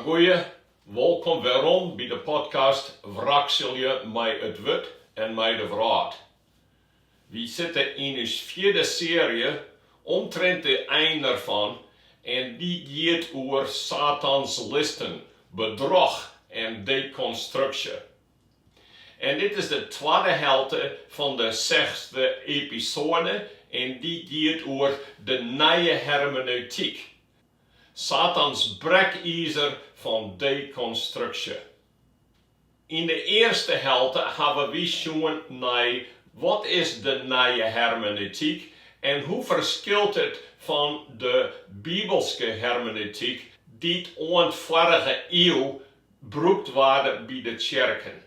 goeie, welkom weerom bij de podcast Wraksel je mij het Wurd en mij de vraat. We zitten in een vierde serie, omtrent de einde ervan, en die gaat over Satans listen, bedrog en dekonstruksje. En dit is de tweede helft van de 6e episoade en die gaat over de Nije Hermeneutyk. Satans Brekizer van Dekonstruksje. In de eerste helft hebben we gezien naar wat is de Nije Hermeneutyk en hoe verschilt het van de Bibelske Hermeneutyk die het vorige eeuw gebruikt werd bij de kerken.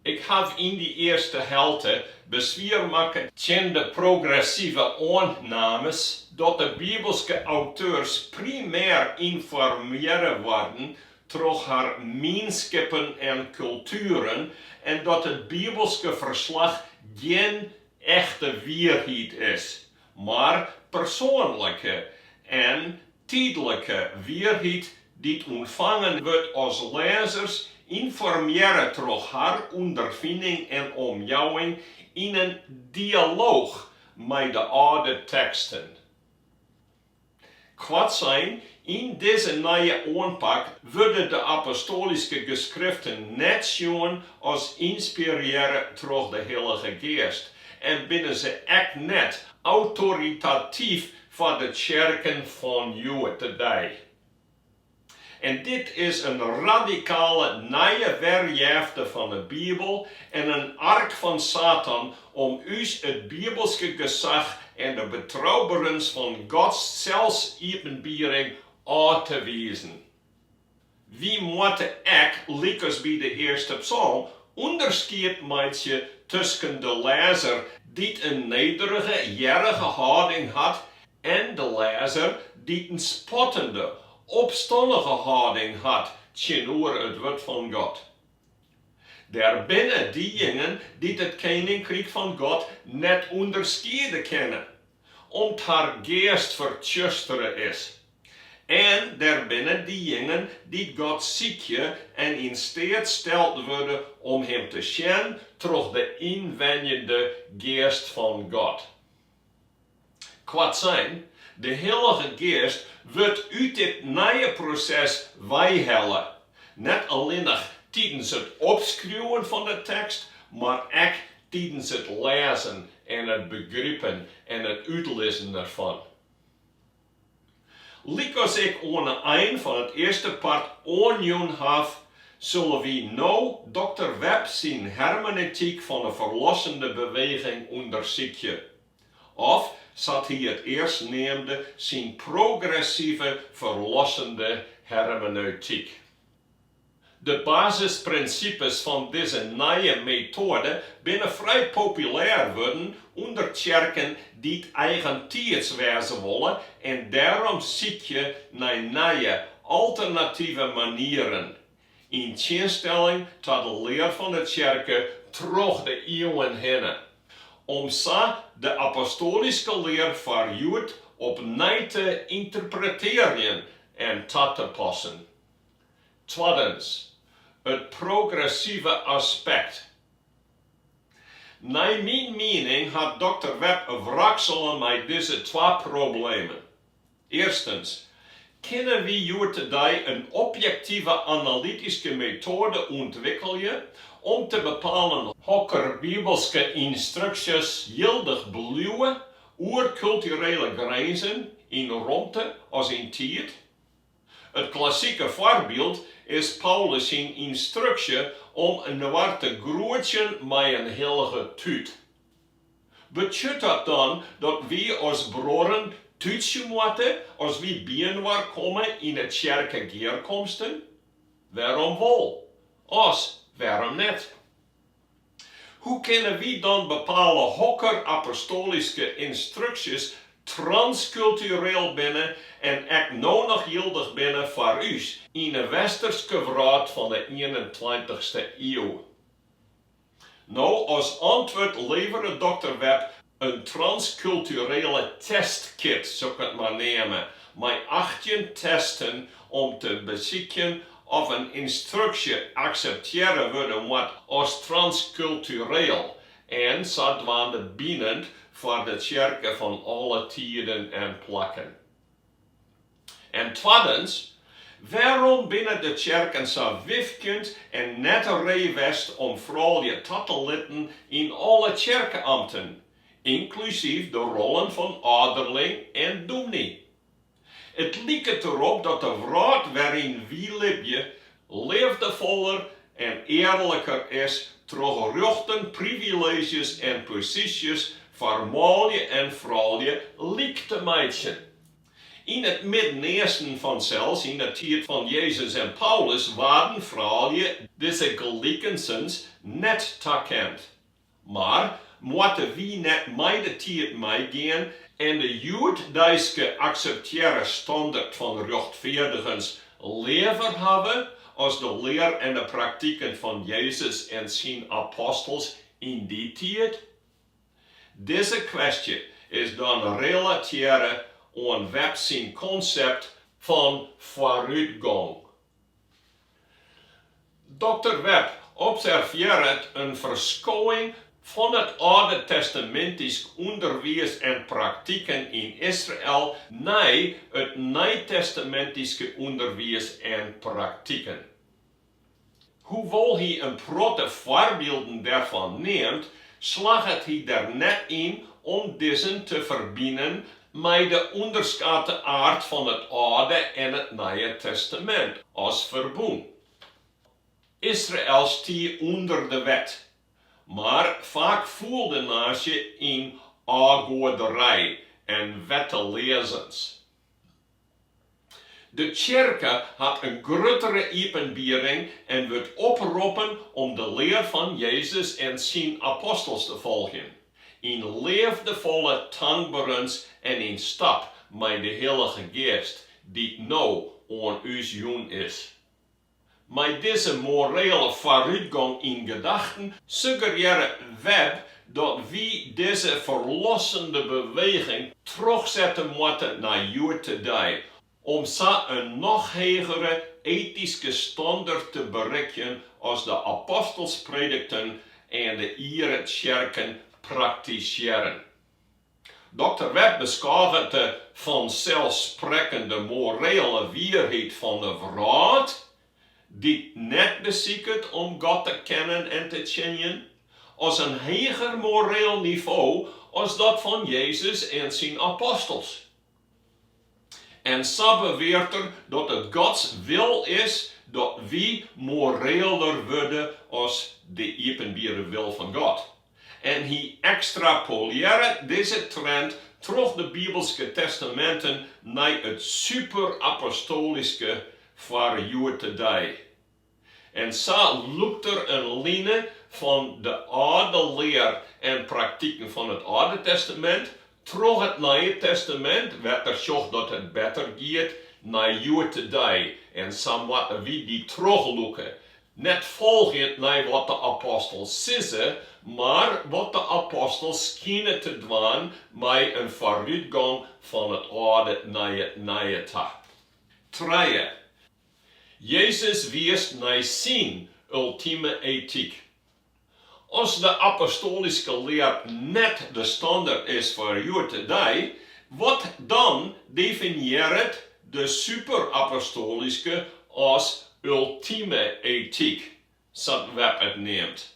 Ik heb in die eerste helft bezwaar maken tegen de progressieve aannames dat de Bibelske auteurs primair informeren worden troch haar meenschappen en culturen en dat het Bibelske verslag geen echte waarheid is, maar persoonlijke en tijdelijke waarheid die ontvangen wordt als lezers informeren troch haar ondervinding en omjouwing in een dialoog met de oude teksten. Kwart zijn, in deze nieuwe aanpak worden de apostoalyske geschriften net zien als ynspirearre troch de Heilige Geest en binnen ze echt net autoritatief voor de kerken van Jood today. En dit is een radicale nieuwe weergave van de Bijbel en een ark van Satan om ons het Bibelske gezag en de betrouwbaarheid van Gods zelfsopenbaring aan te wijzen. We moeten echt, likens bij de eerste psalm, onderscheid maken tussen de lezer die een nederige, jarige houding had en de lezer die een spottende, opstandige houding had tegenover het woord van God. Er binnen diegenen die het koninkrijk van God net onderscheiden kennen, omdat haar geest vertjusteren is. En er binnen diegenen die God zieken en in staat stelt worden om hem te zien troch de inwendige geest van God. Kwart zijn, de Heilige Geest wordt uit dit nieuwe proces wijhellen. Net alleen nog tijdens het opschrijven van de tekst, maar ook tijdens het lezen en het begrijpen en het uitlezen ervan. Likos ik aan het eind van het eerste part aangegeven heb, zullen we nu Dr. Webb zijn hermeneutiek van de verlossende beweging onderzoeken. Of zat hij het eerst neemde zijn progressieve verlossende hermeneutiek. De basisprincipes van deze nieuwe methode zijn vrij populair geworden onder kerken die het eigentijds wezen willen en daarom zoek je naar nieuwe, alternatieve manieren. In tegenstelling tot de leer van de kerken troch de eeuwen heen. Om zo de apostolische leer voor Jood opnieuw te interpreteren en toe te passen. Tweedens, het progressieve aspect. Naar mijn mening had Dr. Webb wrakselen met deze twee problemen. Eerstens, kunnen we hier today een objectieve analytische methode ontwikkelen om te bepalen welke Bibelske instructies geldig blijven over culturele grenzen in ruimte als in tijd? Het klassieke voorbeeld is Paulus' instructie om een woord te groeien met een heilige tijd. Betekent dat dan dat we als broeren toetsen moeten als we bijeenwaar komen in het kerkengeerkomsten? Waarom wel? Als waarom niet? Hoe kunnen we dan bepalen welke apostolische instructies transcultureel binnen en echt nou nog geldig binnen voor ons in de westerse wereld van de 21ste eeuw? Nou, als antwoord leverde Dr. Webb een transculturele testkit, zou ik het maar nemen, met 18 testen om te bezieken of een instructie accepteren worden wordt als transcultureel en zodoende bindend voor de kerken van alle tijden en plekken. En tweedens, waarom binnen de kerken zo wifkend en net rewest om vrouwen tot te litten in alle kerkenambten, inclusief de rollen van ouderling en dominee? Het lijkt erop dat de wereld waarin we leven liefdevoller en eerlijker is, troch rechten, privileges en posities voor mannen en vrouwen lijkt te matchen. In het Midden-Oosten vanzelfs, in de tijd van Jezus en Paulus, waren vrouwen deze gelijkensens net erkend. Maar moeten we net met de tijd meegaan en de Joodse accepteren standaard van rechtvaardigens liever hebben als de leer en de praktijken van Jezus en zijn apostels in die tijd? Deze kwestie is dan relateren aan Webb zijn concept van vooruitgang. Dr. Webb observeert een verschuiving van het Oude Testamentisch onderwijs en praktijken in Israël naar het Nieuwtestamentische onderwijs en praktijken. Hoewel hij een grote voorbeelden daarvan neemt, slaagt hij er net in om deze te verbinden met de onderscheiden aard van het Oude en het Nieuwe Testament als verbond. Israël stiet onder de wet, maar vaak voelde naast in aangoederij en wettenlezens. De kerk had een grotere openbaring en wordt opgeroepen om de leer van Jezus en zijn apostels te volgen. In liefdevolle dankbaarheid en in stap met de Heilige Geest, die nou aan ons jong is. Met deze morele vooruitgang in gedachten suggereert Webb dat we deze verlossende beweging terugzetten moeten naar heden, om zo een nog hogere ethische standaard te bereiken als de apostolspredikten en de Ire kerken praktiseren. Dr. Webb beschouwt de fansels-sprekkende morele waarheid van de wereld, die net beziekt om God te kennen en te kennen, als een hoger moreel niveau als dat van Jezus en zijn apostels. En zo beweert dat het Gods wil is dat we moreeler worden als de openbare wil van God. En hij extrapoleert deze trend terug de Bibelske testamenten naar het super-apostelske voor heden. En zo loopt er een lijn van de oude leer en praktijken van het Oude Testament terug het Nieuwe Testament, wat er sjocht dat het beter gaat, naar heden. En zo moeten we die terugloeken. Net volgend naar wat de apostels zeggen, maar wat de apostels schijnen te doen met een vooruitgang van het Oude naar het Nieuwe. 3. Jezus wees naar zijn ultieme ethiek. Als de apostolische leer net de standaard is voor heden, wat dan definieert de super-apostolische als ultieme ethiek, zoals Webb het neemt.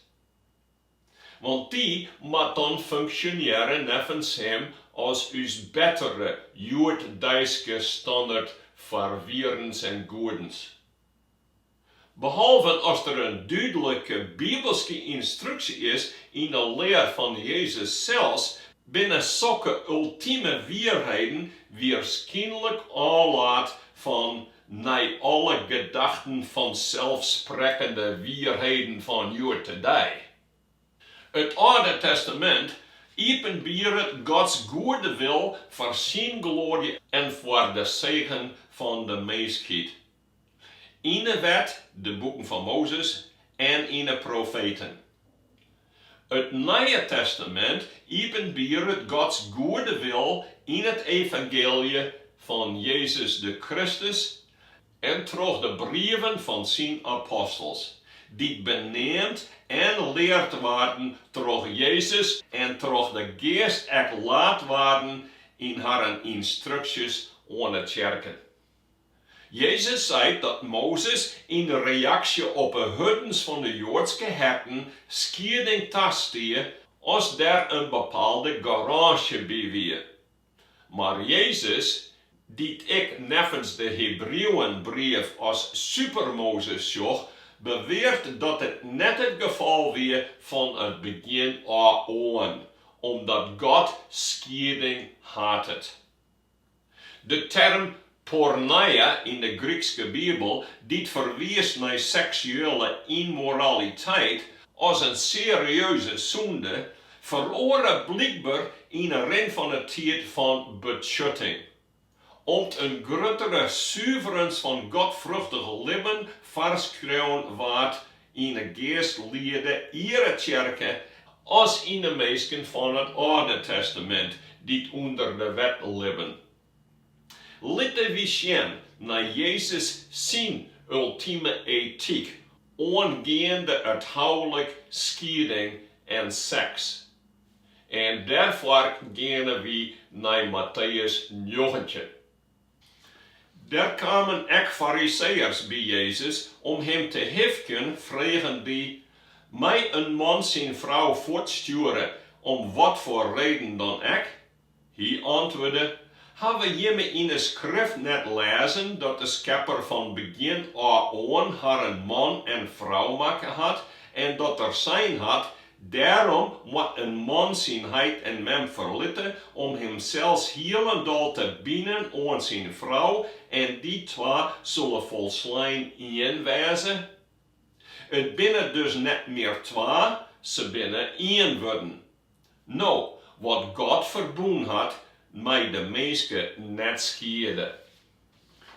Want die moet dan functioneren nevens hem als ons betere Joodse standaard voor wierens en goedens. Behalve als er een duidelijke bibelske instructie is in de leer van Jezus zelfs, binnen zulke ultieme waarheden waarschijnlijk aanlaat van naar alle gedachten van zelfsprekkende waarheden van heden. Het Oude Testament openbaart Gods goede wil voor zijn glorie en voor de zegen van de mensheid. In de wet, de boeken van Mozes en in de profeten. Het Nije Testament openbaart Gods goede wil in het evangelie van Jezus de Christus en troch de brieven van zijn apostels, die beneemd en leerd worden troch Jezus en troch de Geest ook laat worden in haar instructies aan de kerken. Jezus zei dat Mozes in reactie op de huddens van de Joodse herten scheiding tastte als daar een bepaalde garage bij was. Maar Jezus, die ik nevens de Hebreeënbrief als super-Mozes sjocht, beweert dat het net het geval was van het begin aan, omdat God scheiding had. De term porneia in de Griekse Bijbel, die verwijst naar seksuele immoraliteit als een serieuze zonde, verloren blijkbaar in een ren van de tijd van beschutting. Om een grotere zuiverens van godvruchtige leven verschreven wordt in de geest leerde ihre kerken als in de meesten van het Oude Testament, die onder de wet leven. Laten we zien naar Jezus zijn ultieme ethiek, aangaande het huwelijk, scheiding en seks. En daarvoor gaan we naar Matthäus 19. Daar kwamen ook fariseërs bij Jezus om hem te hefken, vragen die, mij een man zijn vrouw voortsturen, om wat voor reden dan ook? Hij antwoordde, hebben jullie in de schrift net lezen dat de schepper van begin aan haar een man en vrouw maken had en dat er zijn had, daarom moet een man zijn heid en mem verlitten om hem zelfs helemaal te binden aan zijn vrouw en die twee zullen volslaan één wezen. Het binnen dus net meer twee, ze binnen één worden. Nou, wat God verbonden had, mij de meeske net scheiden.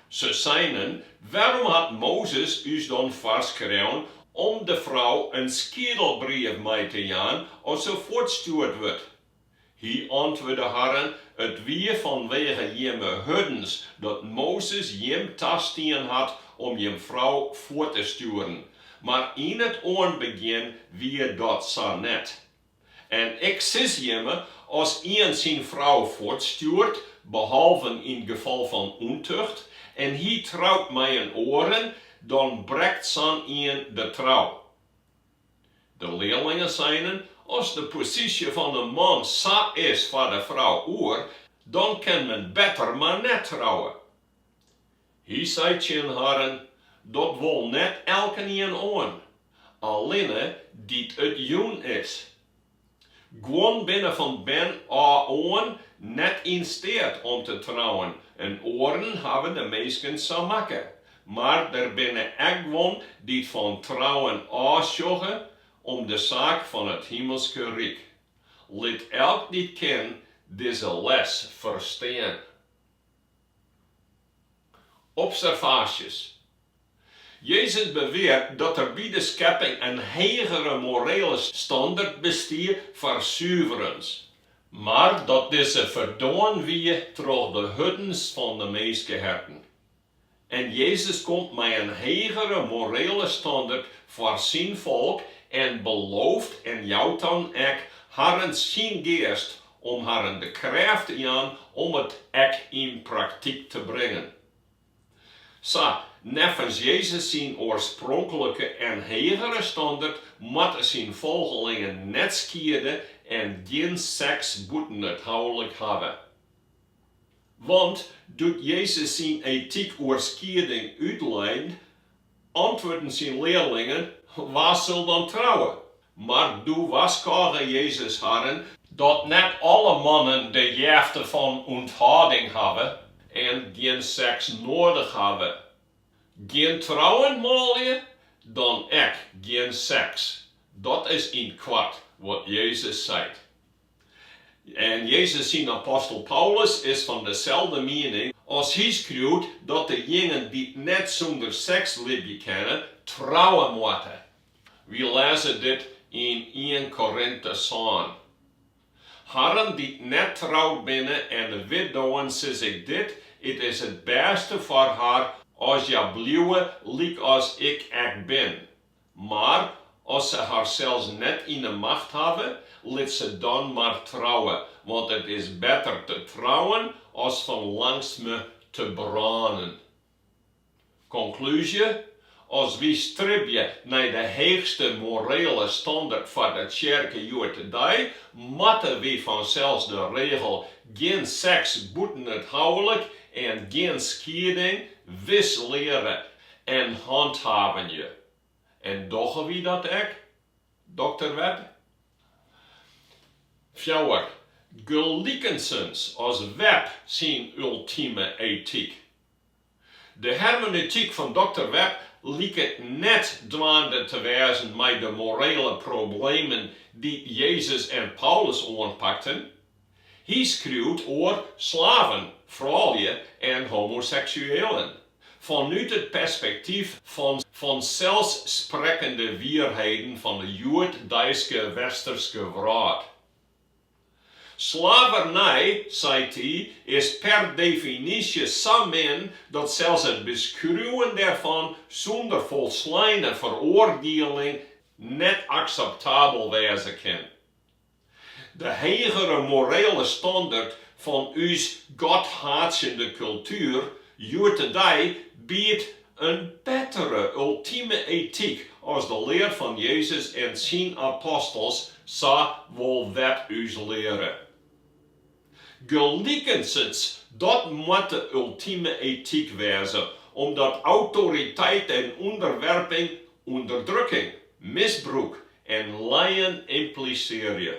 Ze zeiden, waarom had Mozes us dan verschreven om de vrouw een schedelbrief mee te gaan als ze voortstuurd wordt? Hij antwoordde haar, het wie vanwege jemme huddens dat Mozes jem tasteen had om jem vrouw voor te sturen. Maar in het aanbegin wie dat zo net. En ik zeg jemme, als iemand zijn vrouw voortstuurt, behalve in geval van ontucht, en hij trouwt mij een oren, dan breekt zo'n iemand de trouw. De leerlingen zeiden, als de positie van de man zo is voor de vrouw oor, dan kan men beter maar net trouwen. Hij zei tegen haar, dat wil net elke een aan, alleen die het jong is. Gewoon binnen van ben aan net in staat om te trouwen. En oren hebben de meesten zo maken. Maar er binnen ook gewoon die van trouwen aansjoegen om de zaak van het hemelse rijk. Laat elk die ken deze les verstaan. Observaties. Jezus beweert dat er bij de schepping een hogere morele standaard bestaat voor zuiverens. Maar dat deze verdaan wie door de huddens van de meeste herten. En Jezus komt met een hogere morele standaard voor zijn volk en belooft en jou dan ook haar zijn geest om haar de kracht aan om het ook in praktijk te brengen. Zo, nevens Jezus zijn oorspronkelijke en hogere standaard moeten zijn volgelingen net scheiden en geen seks buiten het huwelijk hebben. Want doet Jezus zijn ethiek oor scheiding uitleidt, antwoorden zijn leerlingen, waar zal dan trouwen? Maar doe was kage Jezus hadden, dat net alle mannen de jefte van onthouding hebben en geen seks nodig hebben. Geen trouwen, mânlju, dan ook geen seks. Dat is in kwart wat Jezus zei. En Jezus zijn apostel Paulus is van dezelfde mening als hij schreeuwt dat de jingen die net zonder seks leven kennen, trouwen moeten. We lezen dit in 1 Korinthe staan. Harren die net trouwd binnen en de widowen zes ik dit, het is het beste voor haar als ja blijven, lik als ik ben. Maar als ze haar zelfs net in de macht hebben, laat ze dan maar trouwen, want het is beter te trouwen als van langs me te branen. Conclusie: als we streven naar de hoogste morele standaard van de kerk today, moeten we vanzelfs de regel geen seks buiten het huwelijk en geen scheiding wis leren en handhaven je. En doen we dat ook, Dr. Webb? Fjouwer, gelijkensens als Webb zijn ultieme ethiek. De hermeneutiek van Dr. Webb lijkt het net dwaande te wezen met de morele problemen die Jezus en Paulus aanpakten. Hij schreeuwt over slaven, vrouwen en homoseksuelen. Vanuit het perspectief van fansels-sprekkende waarheden van de Jood-Duitse westerse wereld. Slavernij, zegt hij, is per definitie zo min dat zelfs het beschouwen daarvan zonder volslagen veroordeling net acceptabel wezen kan. De hogere morele standaard van ons godhatende cultuur, today, biedt een betere ultieme ethiek als de leer van Jezus en zijn apostels zou wel Webb ons leren. Gelijkensens, dat moet de ultieme ethiek wezen, omdat autoriteit en onderwerping, onderdrukking, misbruik en leien impliceren.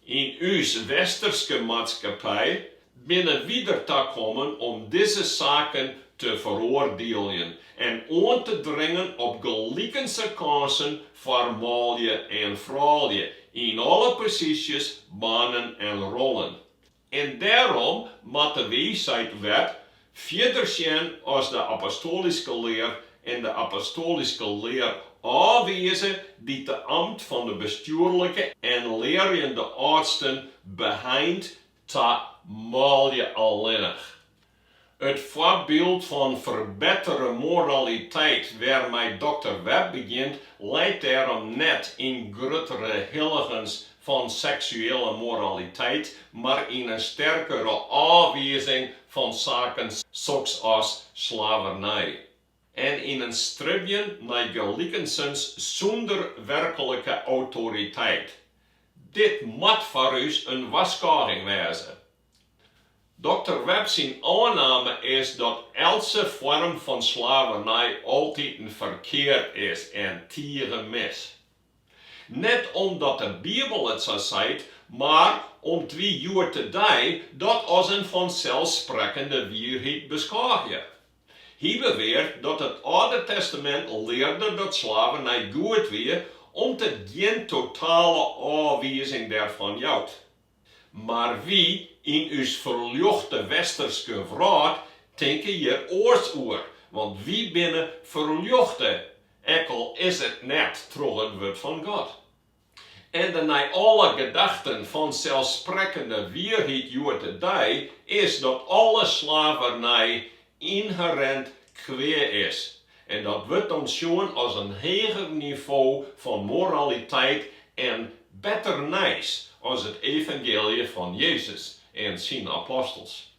In uw westerse maatschappij binnen wieder te komen om deze zaken te veroordelen en aan te dringen op gelijke kansen voor mânlju en vrouwen in alle posities, banen en rollen. En daarom moeten we, zegt Webb, verder zijn als de apostoalyske lear en de apostoalyske leer aanwijzen die de ambt van de bestuurlijke en lerende artsen behind te mânlju alleenig. Het voorbeeld van verbeterde moraliteit waarmee Dr. Webb begint, leidt daarom net in grotere hilligens van seksuele moraliteit, maar in een sterkere aanwijzing van zaken zoals slavernij. En in een streven naar gelijkensens zonder werkelijke autoriteit. Dit moet voor ons een waarschuwing wezen. Dr. Webb zijn aanname is dat elke vorm van slavernij altijd een verkeerd is en tegen mis. Net omdat de Bijbel het zo zegt, maar omdat we today dat als een fansels-sprekkende waarheid beschouwen. Hij beweert dat het Oude Testament leerde dat slavernij goed was, omdat het geen totale aanwijzing daarvan houdt. Maar wie in uw verluchte westerse wereld denken hier oors oor, want wie binnen verluchte, ekkel is het net troch het woord van God. En de naar alle gedachten van zelfsprekkende waarheid today is dat alle slavernij inherent kwaad is. En dat wordt ons schon als een hoger niveau van moraliteit en betternijs als het evangelie van Jezus en zijn apostels.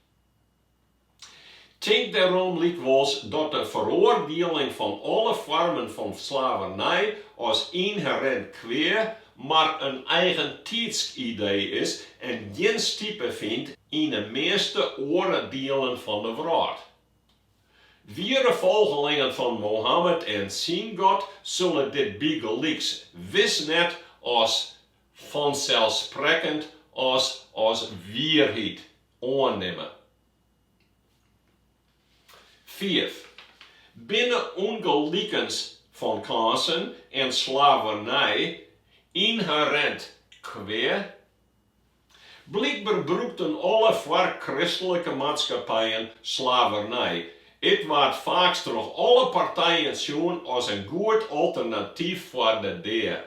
Denk daarom likwijls dat de veroordeling van alle vormen van slavernij als inherent kwaad maar een eigen tijdsidee is en geen type vindt in de meeste oordelen van de wereld. Vierde volgelingen van Mohammed en zijn God zullen dit bijgelijks wis net als vanzelfsprekend als waarheid aannemen. 4. Binnen ongelijkens van kansen en slavernij inherent kwaad. Blijkbaar gebruikten alle voor christelijke maatschappijen slavernij Het wordt vaak door alle partijen zien als een goed alternatief voor de dyt.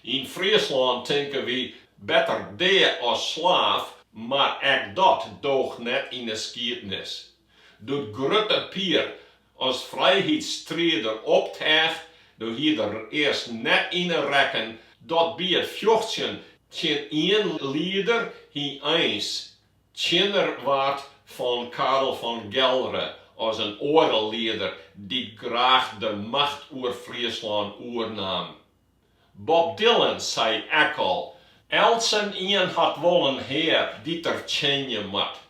In Friesland denken we beter dyt als slaaf, maar ook dat doogt net in de geschiedenis. Door grote pier als vrijheidsstrijder optuigt, door hier er eerst net in te rekken dat bij het vechtje geen één leader hier eens tjener wordt van Karel van Gelderen als een oorlogleider die graag de macht over Friesland oornam. Bob Dylan zei ook al, elsen een had wel een heer die er tjenje moet.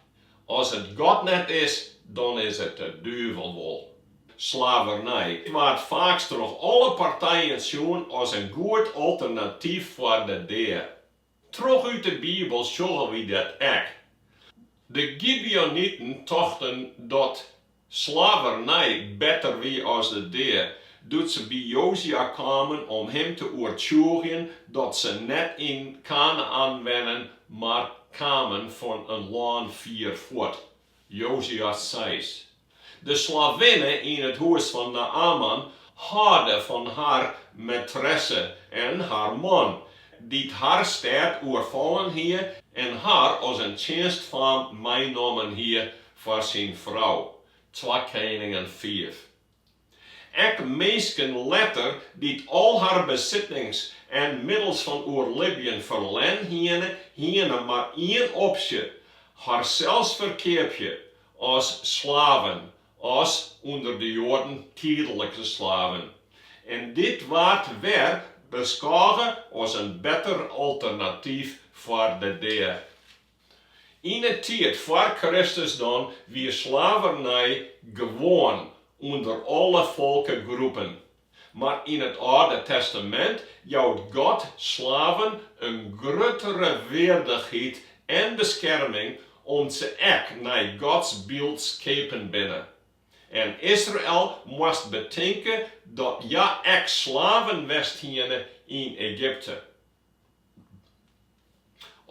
Als het God net is, dan is het de duivel wel. Slavernij wordt vaak door alle partijen zien als een goed alternatief voor de dyt. Troch uit de Bijbel zullen we dat ook. De Gibeonieten dachten dat slavernij beter was als de dyt, doet ze bij Josia kwamen om hem te overtuigen dat ze net in Kanaan wennen, maar kwamen van een land 4 voort. Josia 6. De slavinnen in het huis van Naaman hadden van haar maîtresse en haar man, die haar stad overvallen hier en haar als een tjenstvaam meegenomen hier voor zijn vrouw. 2 Koningen 5. Ek meisken letter die al haar bezittings en middels van oorlibjen verlen hiene maar één optie, haar zelfs verkeerpje als slaven, als onder de Joden tijdelijke slaven. En dit wordt weer beschouwd als een beter alternatief voor de dyt. In de tijd voor Christus dan wie slavernij gewoon onder alle volkengroepen. Maar in het Oude Testament jouwt God slaven een grotere waardigheid en bescherming om ze ook naar Gods beeld schepen binnen. En Israël moest bedenken dat ja ook slaven west hier in Egypte.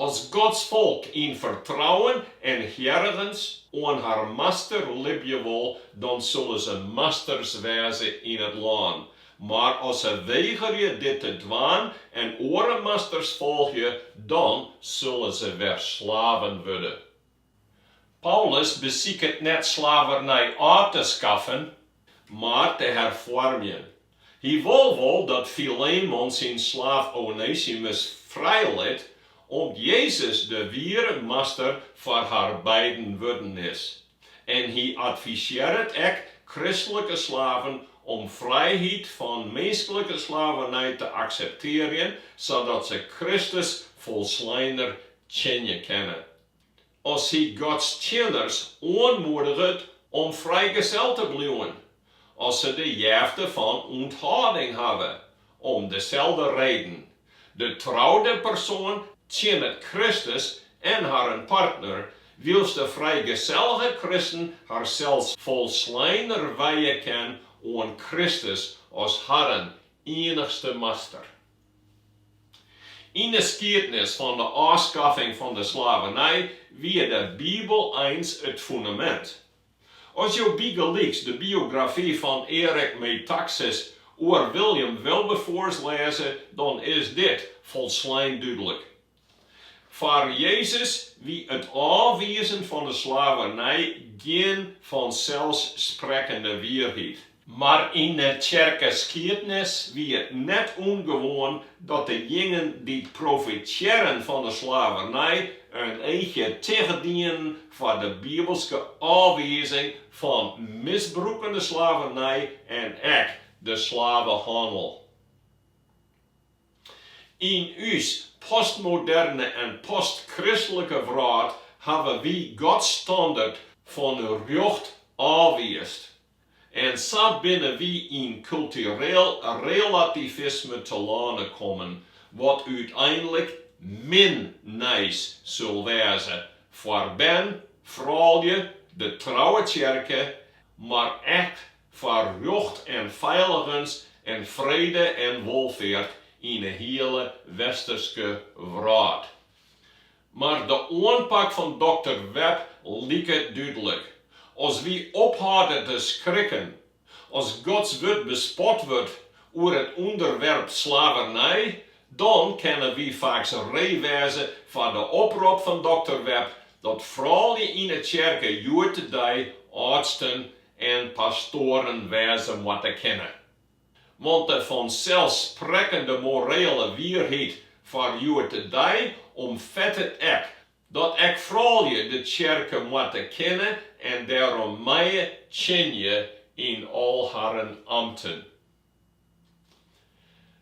Als Gods volk in vertrouwen en gergens aan haar master libje wil, dan zullen ze masters wezen in het land. Maar als ze weigeren dit te doen en andere masters volgen, dan zullen ze weer slaven worden. Paulus beziekt net slavernij af te schaffen, maar te hervormen. Hij wil wel dat Philemon zijn slaaf Onesimus vrijliet, om Jezus de ware master voor haar beiden worden is. En hij adviseert ook christelijke slaven om vrijheid van menselijke slavernij te accepteren, zodat ze Christus volslijner kennen kennen. Als hij Gods tjeners aanmoedigt om vrijgezel te blijven, als ze de jefte van onthouding hebben, om dezelfde reden. De trouwde persoon tjent Christus en haar partner, wils de vrijgezellige christen haar zelfs volslijner wijden kan aan Christus als haar enigste master. In de geschiedenis van de afschaffing van de slavernij wie de Bijbel eens het fundament. Als je begeleidst de biografie van Erik Metaxas over William Wilberforce lezen, dan is dit volslijn duidelijk. Voor Jezus wie het aanwijzen van de slavernij geen fansels-sprekkende waarheid. Maar in de kerkgeschiedenis wie het net ongewoon dat de jingen die profiteren van de slavernij een eigen tegendienen voor de Bibelske aanwijzing van misbruikende slavernij en ook de slavenhandel. In ons postmoderne en postchristelijke wereld hebben we Gods standaard van recht aanwijst. En zo binnen we in cultureel relativisme te landen komen, wat uiteindelijk min nice zal wezen voor ben, vrouwje, de trouwe kerken, maar echt voor recht en veiligens en vrede en welvaart in de hele westerse wereld. Maar de aanpak van Dr. Webb lijkt duidelijk. Als wie ophouden te schrikken, als Gods woord bespot wordt over het onderwerp slavernij, dan kunnen we vaak rijwijzen van de oproep van Dr. Webb dat vrouwen in de kerken juurtedij artsen en pastoren wezen moeten kennen. Want de fansels-sprekkende morele waarheid voor juurtedij omvat het ook dat ik vrouwen de kerken moeten kennen en daarom mij kennen in al haar ambten.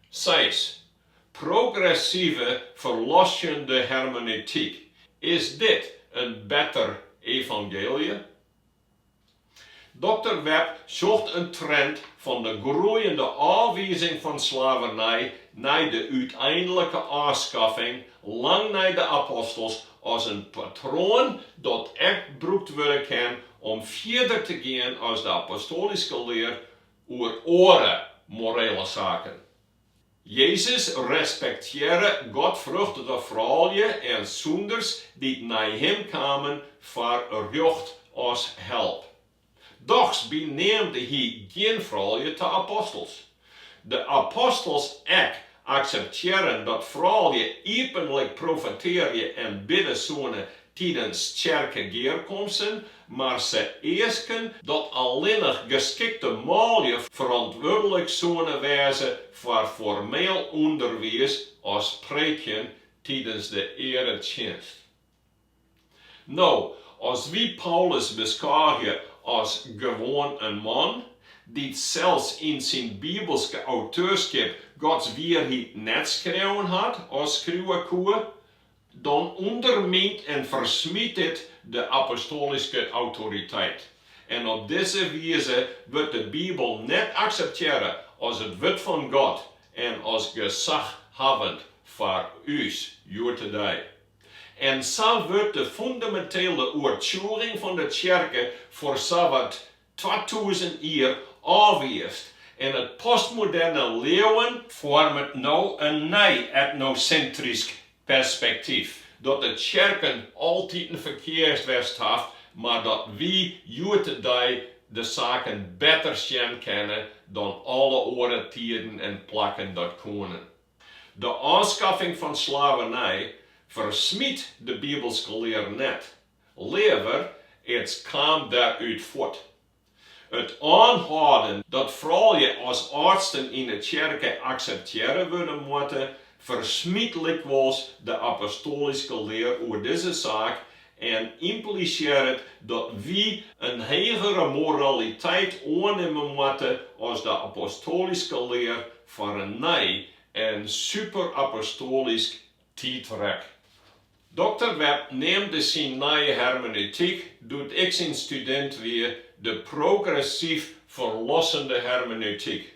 6. Progressieve verlossende hermeneutiek. Is dit een beter evangelie? Dr. Webb zocht een trend van de groeiende afwijzing van slavernij naar de uiteindelijke afschaffing lang na de apostels als een patroon dat echt gebruikt worden kan om verder te gaan als de apostolische leer over andere morele zaken. Jezus respecteerde Godvruchtige vrouwen en zonders die naar hem kwamen voor recht als help. Doch beneemde hij geen vrouwen te apostels. De apostels ook accepteren dat vrouwen openlijk profeteren en bidden zullen tijdens kerkgeerkomsten, maar ze eisen dat alleen nog geschikte mânlju verantwoordelijk zullen wezen voor formeel onderwijs als preken tijdens de eredienst. Nou, als wie Paulus beschouwen als gewoon een man, die zelfs in zijn Bibelske auteurschap Gods waarheid net schreeuwen had als schreeuwkoe, dan ondermijnt en versmiedt het de apostolische autoriteit. En op deze wijze wordt de Bijbel net accepteren als het woord van God en als gezaghavend voor ons, juurtedij. En zo wordt de fundamentele overtuiging van de kerken voor zowat 2000 jaar afgewezen. En het postmoderne leven vormt nou een nieuw etnocentrisch perspectief. Dat de kerken altijd een verkeerswest heeft, maar dat wij juurtedij de zaken beter zien kennen dan alle andere tijden en plakken dat kunnen. De afschaffing van slavernij versmiedt de Bibelske leer net. Liever, het kwam daaruit voort. Het aanhouden dat vrouwen als artsen in de kerken accepteren worden moeten, versmiedt likwijls de apostolische leer over deze zaak en impliceert dat wij een hogere moraliteit aannemen moeten als de apostolische leer voor een nieuw en super-apostolisch tijdrek. Dr. Webb neemt zijn Nije Hermeneutyk, doet ik zijn student weer de progressief verlossende hermeneutiek.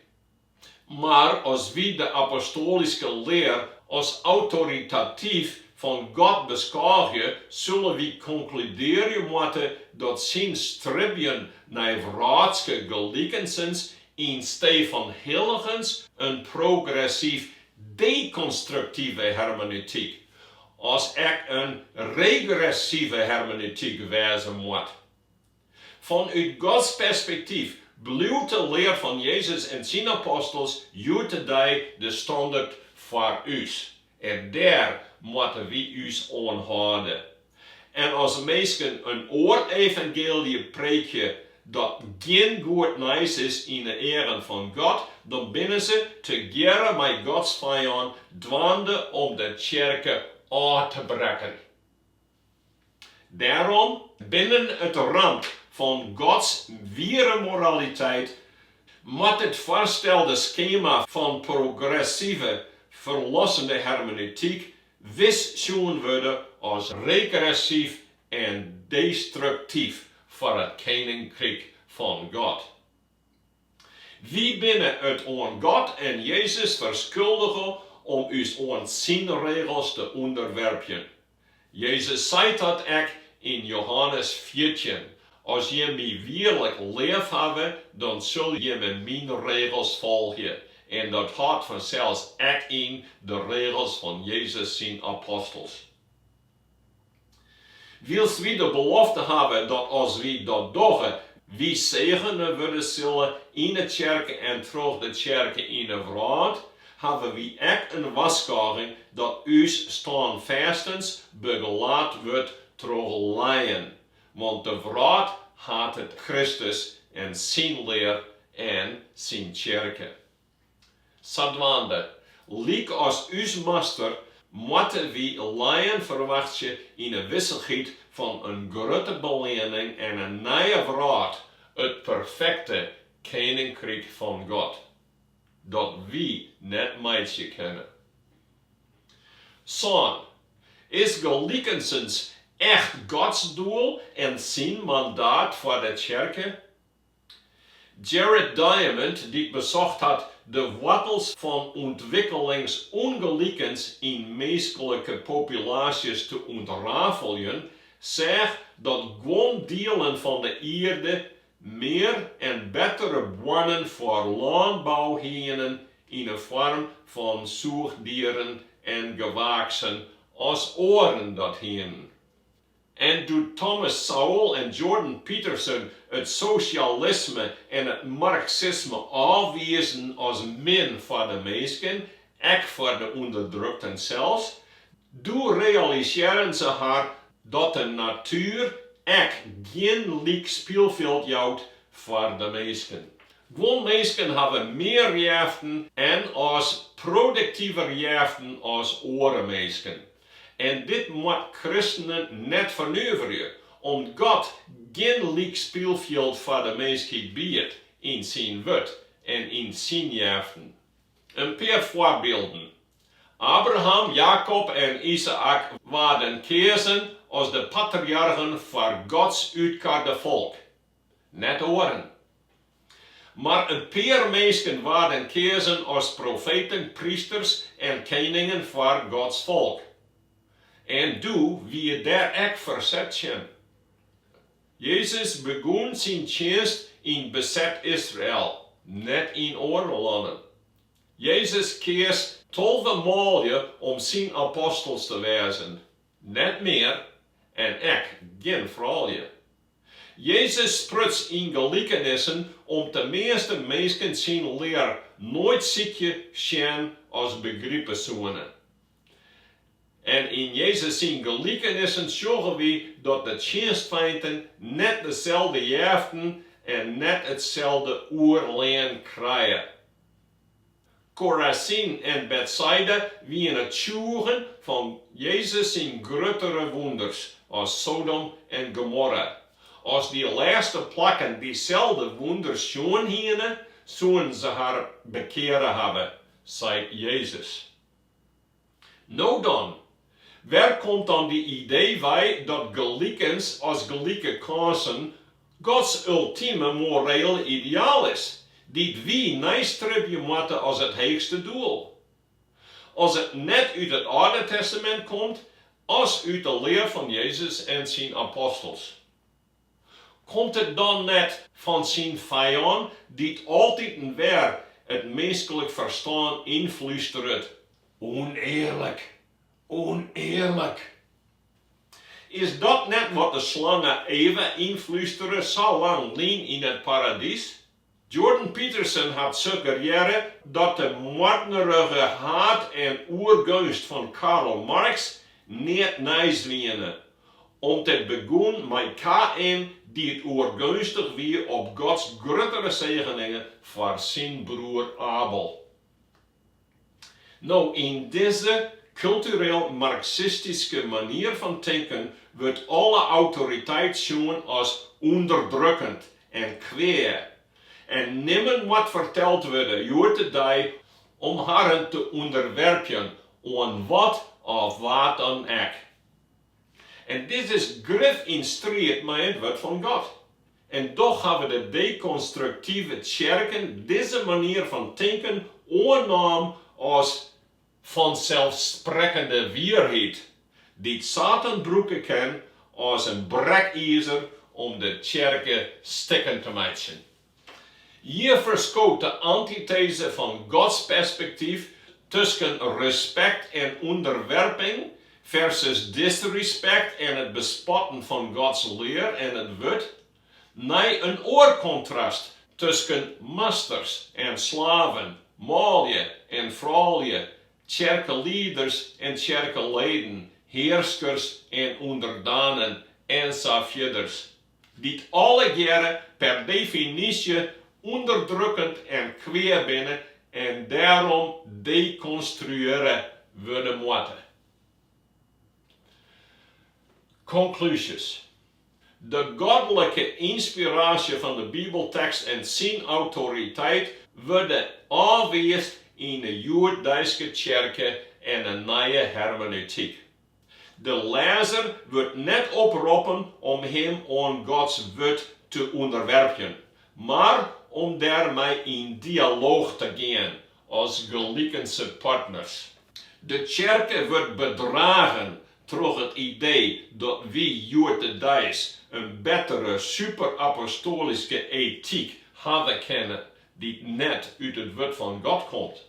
Maar als we de apostolische leer als autoritatief van God beschouwen, zullen we concluderen moeten dat zijn streven naar wraadske gelijkensens in steeds van heiligens een progressief dekonstructieve hermeneutiek, als ook een regressieve hermeneutiek wezen moet. Vanuit Gods perspectief blijft de leer van Jezus en zijn apostels juurtedij de standaard voor ons. En daar moeten we ons aan houden. En als mensen een oor-evangelie preken dat geen goed nieuws is in de eren van God, dan binnen ze together met Gods vijand dwande om de kerken aan te breken. Daarom, binnen het rand van Gods ware moraliteit, moet het voorstelde schema van progressieve, verlossende hermeneutiek wisgezien worden als regressief en destructief voor het koninkrijk van God. Wie binnen het aan God en Jezus verschuldigen om ons aan zijn regels te onderwerpen. Jezus zei dat ook in Johannes 14. Als je mij werkelijk lief hebt, dan zul je mijn regels volgen. En dat gaat vanzelfs ook in de regels van Jezus zijn apostels. Wils wie de belofte hebben dat als wie dat doen, wie zegenen worden zullen in de kerken en troch de kerken in de wraad, hebben we echt een waskaring dat us standvastens begelaat wordt troch leien. Want de wraad had het Christus en zijn leer en zijn kerken. Sadwande, liek als us master, moeten we leien verwachten in een wisselheid van een grote belening en een nieuwe wraad, het perfecte koninkrijk van God, dat we net meisje kennen. Zo'n, is gelijkensens echt Gods doel en zijn mandaat voor de kerken? Jared Diamond, die bezocht had de wortels van ontwikkelingsongelijkens in menselijke populaties te ontrafelen, zegt dat gewoon delen van de aarde meer en betere bronnen voor landbouw hebben in de vorm van zoogdieren en gewaksen als oren dat hebben. En doet Thomas Sowell en Jordan Peterson het socialisme en het marxisme afwijzen als min voor de mensen, ook voor de onderdrukten zelfs, doe realiseren ze haar dat de natuur ook geen leek speelveld houdt voor de mensen. Gewoon mensen hebben meer jaften en als productiever jaften als oren mensen. En dit moet christenen net verneuven, omdat God geen leek speelveld voor de mensheid biedt in zijn wet en in zijn jaften. Een paar voorbeelden. Abraham, Jacob en Isaac waren gekozen als de patriarchen voor Gods uitgekozen volk. Net oren. Maar een paar mensen waren gekozen als profeten, priesters en koningen voor Gods volk. En doe wie je daar ook verzet zijn. Jezus begon zijn dienst in bezet Israël, net in oorlogen. Jezus kies 12 mânlju om zijn apostels te wezen, net meer en ook geen vrouwje. Jezus spreekt in gelijkenissen om de meeste mensen zijn leer nooit ziekje zijn als begrippen zonen. En in Jezus zijn gelijkenissen zorgen we dat de dienstfeinden net dezelfde jaften en net hetzelfde oorleen krijgen. Chorazin en Bethsaida wien het sjoegen van Jezus zijn grotere wonders als Sodom en Gomorra. Als die laatste plakken diezelfde wonders schoon hienen, zullen ze haar bekeren hebben, zei Jezus. Nou dan, waar komt dan die idee bij dat gelijkens als gelijke kansen Gods ultieme morele ideaal is, die we nastreven moeten als het hoogste doel? Als het net uit het Oude Testament komt, als uit de leer van Jezus en zijn apostels. Komt het dan net van zijn vijand, die altijd en weer het menselijk verstaan influistert? Oneerlijk, oneerlijk. Is dat net wat de slangen even influisteren zo lang leen in het paradijs? Jordan Peterson had suggereren dat de moordnerige haat en oergunst van Karl Marx niet nijswienen. Om te beginnen met kaam die het oergunstig weer op Gods grotere zegeningen voor zijn broer Abel. Nou, in deze cultureel marxistische manier van denken wordt alle autoriteit zien als onderdrukkend en kweer. En niemand wat verteld worden door de dag om haar te onderwerpen aan wat of wat dan ook. En dit is grif in strijd met het woord van God. En toch hebben de deconstructieve kerken deze manier van denken aangenomen als fansels-sprekkende waarheid, die Satan gebruiken kan als een brekizer om de kerken stikken te maken. Hier verschoot de antithese van Gods perspectief tussen respect en onderwerping versus disrespect en het bespotten van Gods leer en het Wurd, naar een oorcontrast tussen masters en slaven, mânlju en vrouwlju, kerkeleiders en kerkeleden, heerskers en onderdanen enzovoorts, die alle keren per definitie onderdrukkend en kweer binnen en daarom dekonstrueren worden moeten. Conclusies. De goddelijke inspiratie van de Bibeltekst en zijn autoriteit worden aanwezig in de Joodse kerken en de Nije Hermeneutyk. De lezer wordt net opgeroepen om hem aan Gods Wurd te onderwerpen, maar om daarmee in dialoog te gaan als gelijkense partners. De kerken wordt bedragen troch het idee dat wie Jood is een betere super-apostelske ethiek hebben kennen die net uit het woord van God komt.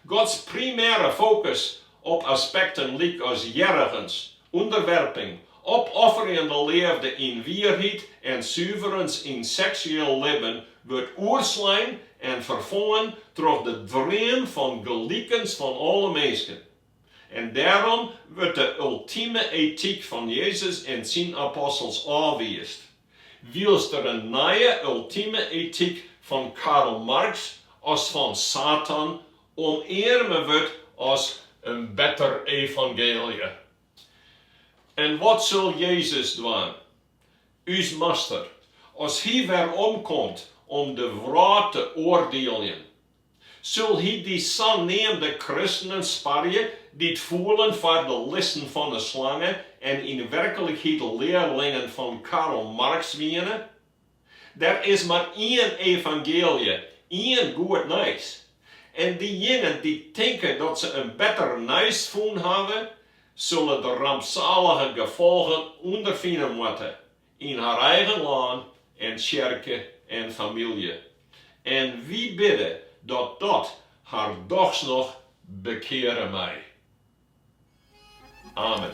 Gods primaire focus op aspecten lijkt als jergens, onderwerping, opofferende liefde in waarheid en zuiverens in seksueel leven wordt oerslaan en vervangen door de droom van gelijkens van alle mensen. En daarom wordt de ultieme ethiek van Jezus en zijn apostels aangewezen. Wils er een nieuwe ultieme ethiek van Karl Marx als van Satan oneermen wordt als een beter evangelie. En wat zal Jezus doen? Uw master, als hij weer omkomt om de wraak te oordelen, zal hij die zogenaamde christenen sparen die het voelen voor de listen van de slangen en in werkelijkheid leerlingen van Karl Marx winnen? Er is maar één evangelie, één goed nieuws. En diegenen die denken dat ze een beter nieuws gevonden hebben, zullen de rampzalige gevolgen ondervinden moeten in haar eigen land en kerken en familie. En wie bidden dat haar dochs nog bekeren mij. Amen.